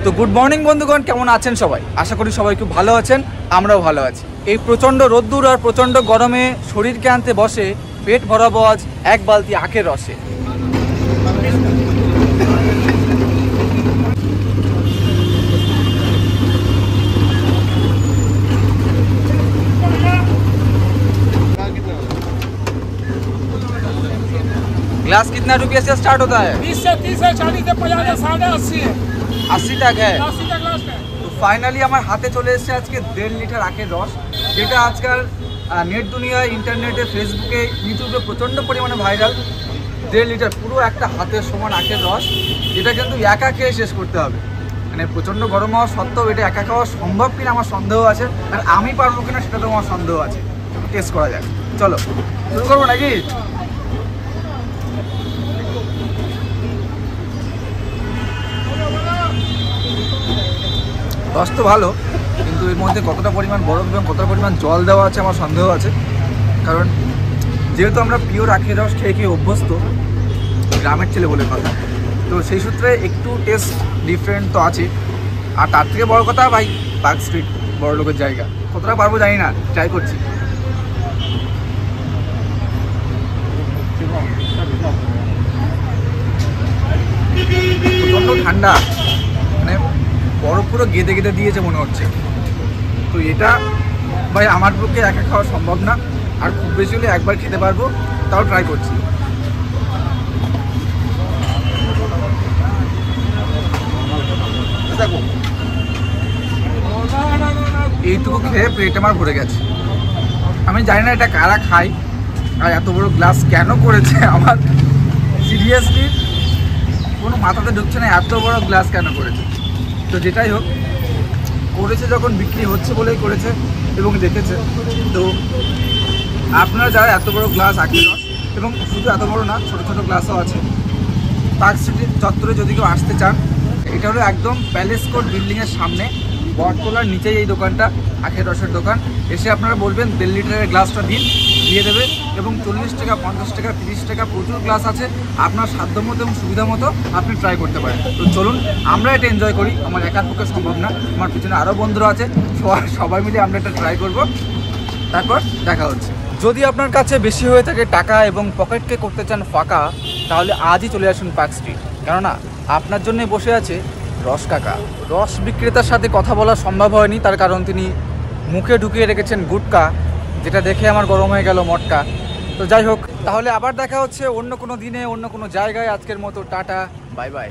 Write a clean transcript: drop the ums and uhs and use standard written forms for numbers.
তো good morning বন্ধুগণ, কেমন আছেন সবাই? আশা করি সবাই খুব ভালো আছেন, আমরাও ভালো আছি। এই প্রচণ্ড রোদ্দুর আর প্রচণ্ড গরমে শরীরকে আনতে বসে পেট ভরাবো আজ এক বালতি আখের রসে। ग्लास कितना रुपये से स्टार्ट होता है? 20 से 30 है, 40 से 50 है, 80 है, 80 तक है। 80 तक लास्ट है। তো ফাইনালি আমার হাতে চলে এসেছে আজকে 1.5 লিটার আখের রস, যেটা আজকাল নেট দুনিয়ায়, ইন্টারনেটে, ফেসবুকে, ইউটিউবে প্রচণ্ড পরিমাণে ভাইরাল। 1.5 লিটার পুরো একটা হাতের সমান আখের রস, এটা কিন্তু একা খেয়ে শেষ করতে হবে। মানে প্রচণ্ড গরম হওয়া সত্ত্বেও এটা একা খাওয়া সম্ভব কিনা আমার সন্দেহ আছে, আর আমি পারবো কিনা সেটা তো আমার সন্দেহ আছে। টেস্ট করা যাক, চলো শুরু করবো নাকি? রস তো ভালো, কিন্তু এর মধ্যে কতটা পরিমাণ বরফ এবং কতটা পরিমাণ জল দেওয়া আছে আমার সন্দেহ আছে। কারণ যেহেতু আমরা পিওর আখের রস খেয়ে খেয়ে অভ্যস্ত, গ্রামের ছেলে বলে কথা, তো সেই সূত্রে একটু টেস্ট ডিফারেন্ট তো আছে। আর তার থেকে বড় কথা ভাই, পার্ক স্ট্রিট বড় লোকের জায়গা, কতটা পারবো জানি না, ট্রাই করছি। প্রচণ্ড ঠান্ডা, মানে বরফ পুরো গেঁদে গেঁদে দিয়েছে মনে হচ্ছে। তো এটা ভাই আমার পক্ষে একা খাওয়া সম্ভব না, আর খুব বেশি হলে একবার খেতে পারবো, তাও ট্রাই করছি। দেখো এইটুকু খেয়ে পেট আমার ভরে গেছে। আমি জানি না এটা কারা খায় আর এত বড় গ্লাস কেন করেছে, আমার সিরিয়াসলি কোনো মাথাতে ঢুকছে না এত বড় গ্লাস কেন করেছে। তো যেটাই হোক, করেছে যখন বিক্রি হচ্ছে বলেই করেছে এবং দেখেছে। তো আপনারা যারা এত বড় গ্লাস আখের রস, এবং শুধু এত বড় না, ছোটো ছোটো গ্লাসও আছে, পার্ক স্ট্রিট চত্বরে যদি কেউ আসতে চান, এটা হলো একদম প্যালেস কোর্ট বিল্ডিংয়ের সামনে, বটতলার নিচেই এই দোকানটা, আখের রসের দোকান। এসে আপনারা বলবেন 1.5 লিটারের গ্লাসটা দিয়ে দেবে, এবং 40 টাকা, 50 টাকা, 30 টাকা প্রচুর গ্লাস আছে। আপনার সাধ্য মতো এবং সুবিধা মতো আপনি ট্রাই করতে পারেন। তো চলুন আমরা এটা এনজয় করি। আমার একার পক্ষে সম্ভব না, আমার পিছনে আরও বন্ধুরা আছে, সবাই মিলে আমরা এটা ট্রাই করব। তারপর দেখা হচ্ছে। যদি আপনার কাছে বেশি হয়ে থাকে টাকা এবং পকেটকে করতে চান ফাঁকা, তাহলে আজই চলে আসুন পার্ক স্ট্রিট, কেননা আপনার জন্য বসে আছে রস কাকা। রস বিক্রেতার সাথে কথা বলা সম্ভব হয়নি, তার কারণ তিনি মুখে ঢুকিয়ে রেখেছেন গুটকা, যেটা দেখে আমার গরম হয়ে গেল মটকা। তো যাই হোক, তাহলে আবার দেখা হচ্ছে অন্য কোনো দিনে, অন্য কোনো জায়গায়। আজকের মতো টাটা, বাই বাই।